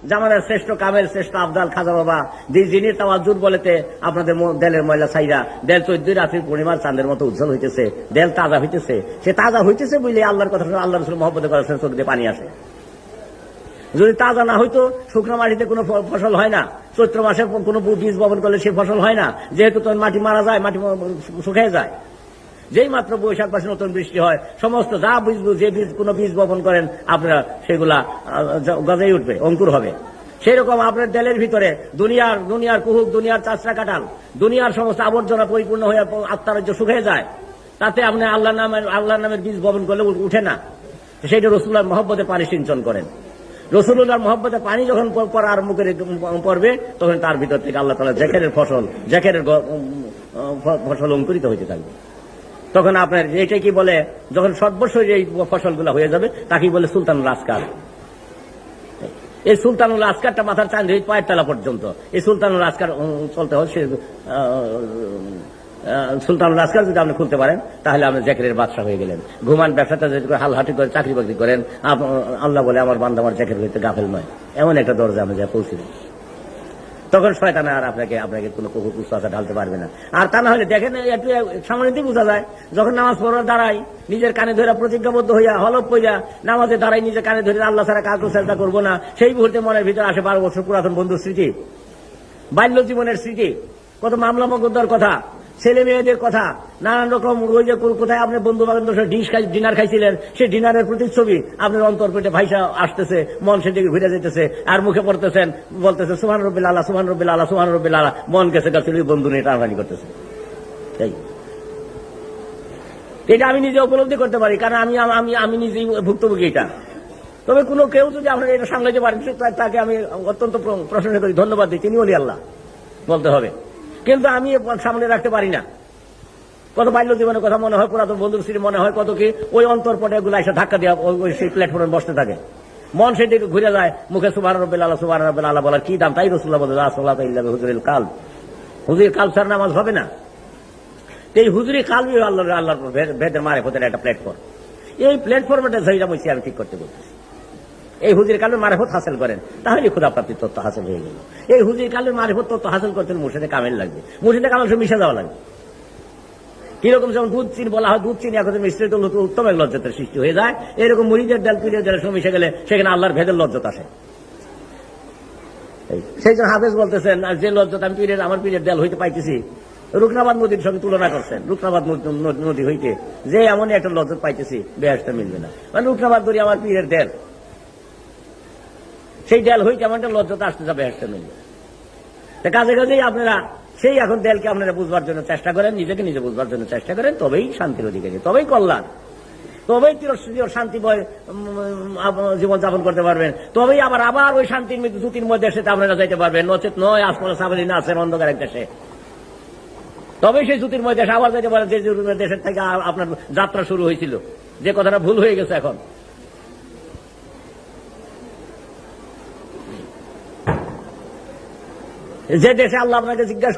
জামানের শ্রেষ্ঠ কামের শ্রেষ্ঠ আফদাল খাজা বাবা যিনি তাওয়াজ্জুর বলেতে আপনাদের দেলের ময়লা ছাইরা দেল 14 রাত্রির পূর্ণিমার চাঁদের মতো উজ্জ্বল হইতেছে, দেল তাজা হইতেছে। সে তাজা হইতেছে বুঝলে আল্লাহর কথা শুনে আল্লাহ রাসূল মহব্বতে করেছেন, চোখ দিয়ে পানি আসে। যদি তাজা না হইতো, শুকনো মাটিতে কোনো ফসল হয় না। চৈত্র মাসে কোনো বীজ বপন করলে সে ফসল হয় না, যেহেতু তখন মাটি মারা যায়, মাটি শুকিয়ে যায়। যেই মাত্র বৈশাখ মাসে নতুন বৃষ্টি হয়, সমস্ত যা বীজ যে বীজ কোনো বীজ বপন করেন আপনারা সেগুলা গজাই উঠবে, অঙ্কুর হবে। সেরকম আপনার দেলের ভিতরে দুনিয়ার কুহুক, দুনিয়ার চাষরা কাটাল, দুনিয়ার সমস্ত আবর্জনা পরিপূর্ণ হয়ে আত্মারাজ্য শুকিয়ে যায়। তাতে আপনি আল্লাহর নামের বীজ বপন করলে উঠে না। সেইটা রাসূলুল্লাহর মহব্বতে পানি সিঞ্চন করেন। রাসূলুল্লাহর মহব্বতে পানি যখন পড়া আরম্ভ করে পড়বে, তখন তার ভিতর থেকে আল্লাহ তাআলা জাকেরের ফসল অঙ্কুরিত হইতে থাকবে। তখন আপনার এটা কি বলে, যখন সর্বশরীরে এই ফসলগুলো হয়ে যাবে তাকেই বলে সুলতানুল আসকার। এই সুলতানুল আসকারটা মাথার চাঁদ পায়ের তলা পর্যন্ত এই সুলতানুল আসকার চলতে হয়। সুলতানুল আসকার যদি আপনি খুলতে পারেন তাহলে আপনি জাকেরের বাদশা হয়ে গেলেন। ঘুমান ব্যবসাটা যদি হালহাটি করে চাকরি বাকরি করেন, আল্লাহ বলে আমার বান্দা আমার জাকের হইতে গাফেল নয়, এমন একটা দরজা আমরা যা পৌঁছে। তখন শয়তান আর আপনাকে কোনো কুসুসা ঢালতে পারবে না। আর তা না হলে দেখেন, একটু সামনে দিয়ে বোঝা যায়, যখন নামাজ পড়ার দাঁড়াই নিজের কানে ধরে প্রতিজ্ঞাবদ্ধ হইয়া হলফ কইরা নামাজে দাঁড়াই নিজের কানে ধরে আল্লাহ ছাড়া কাউকে চেষ্টা করবো না, সেই মুহূর্তে মনের ভিতরে আসে 12 বছর পুরাতন বন্ধুর স্মৃতি, বাল্য জীবনের স্মৃতি, কত মামলা মকদ্দর কথা, ছেলে মেয়েদের কথা, নানান রকম ওই যে কোথায় আপনি বন্ধু বান্ধব ডিনার খাইছিলেন, সেই ডিনারের প্রতিচ্ছবি আপনার অন্তর পেটে ভাইসা আসতেছে, মন সেদিকে ঘুরে যেতেছে, আর মুখে পড়তেছেন, বলতেছে সুবহান রব্বিল আলা, সুবহান রব্বিল আলা, সুবহান রব্বিল আলা, মন গেছে গেছে বন্ধু নিয়ে টানাটানি করতেছে। তাই এটা আমি নিজে উপলব্ধি করতে পারি, কারণ আমি নিজেই ভুক্তভোগী এটা। তবে কোনো কেউ যদি আপনার এটা সামলাইতে পারেন, তাকে আমি অত্যন্ত প্রশংসা করি, ধন্যবাদ দিই, তিনি ওলি আল্লাহ বলতে হবে। কিন্তু আমি সামনে রাখতে পারি না। কত বাল্য জীবনের কথা মনে হয়, পুরাতন বন্ধুর স্মৃতি মনে হয়, কত কি ওই অন্তরপটে এগুলো এসে ধাক্কা দেওয়া ওই সেই প্ল্যাটফর্মে বসতে থাকে, মন সেদিকে ঘুরে যায়, মুখে সুবহান রব্বিল আলা, সুবহান রব্বিল আলা বলার কি দাম। তাই রাসূলুল্লাহ বলেন আসসালাতু ইল্লা বিহুজুরিল কালব, হুজুরি কালব ছাড়া নামাজ হবে না। এই হুজুরি কালবই আল্লাহর ভেদের মারিফতের একটা প্ল্যাটফর্ম। এই প্ল্যাটফর্মটা যাইরা বসে আমি ঠিক করতে বলতেছি। এই হুজুর কালের মারিফত হাসিল করেন, তাহলে খোদা প্রাপ্তির তত্ত্ব হাসিল হয়ে গেল। এই হুজুর কালের মারিফত তত্ত্ব হাসিল করতে মুর্শিদে কামেল লাগবে, মুর্শিদে কামেল সব মিশে যাওয়া লাগবে। কিরকম যেমন দুধ চিনি বলা হয়, দুধ চিনি এখন মিশ্রিত উত্তম এক লজ্জতের সৃষ্টি হয়ে যায়, এরকম মুরিদের ডাল পীরের ডালের সঙ্গে মিশে গেলে সেখানে আল্লাহর ভেদের লজ্জত আসে। সেই জন্য হাফেজ বলতেছেন, যে লজ্জত আমি আমার পীরের ডাল হইতে পাইতেছি, রুকনাবাদ নদীর সঙ্গে তুলনা করছেন। রুকনাবাদ নদী হইতে যে এমনই একটা লজ্জত পাইতেছি, বেহেশতে মিলবে না। মানে রুকনাবাদ নদী আমার পীরের ডাল, সেই ডাল হইতে এমন একটা লজ্জত আসতে যাবে, বেহেশতে মিলবে। কাজেই আপনারা সেই এখন দেলকে আপনারা বুঝবার জন্য চেষ্টা করেন, নিজেকে নিজে বুঝবার জন্য চেষ্টা করেন, তবেই শান্তির অধিকারী, তবেই কল্যাণ, তবেই চির শান্তিময় জীবন যাপন করতে পারবেন, তবেই আবার ওই শান্তির দুতির মধ্যে দেশে আপনারা যাইতে পারবেন। নচেত নয়, আসমলা সাবলীন আছেন অন্ধকার এক দেশে, তবেই সেই জ্যোতির্ময় দেশে আবার যাইতে পারেন, যে জ্যোতির্ময় দেশের থেকে আপনার যাত্রা শুরু হয়েছিল, যে কথাটা ভুল হয়ে গেছে এখন। যে দেশে আল্লাহ আপনাকে জিজ্ঞাসা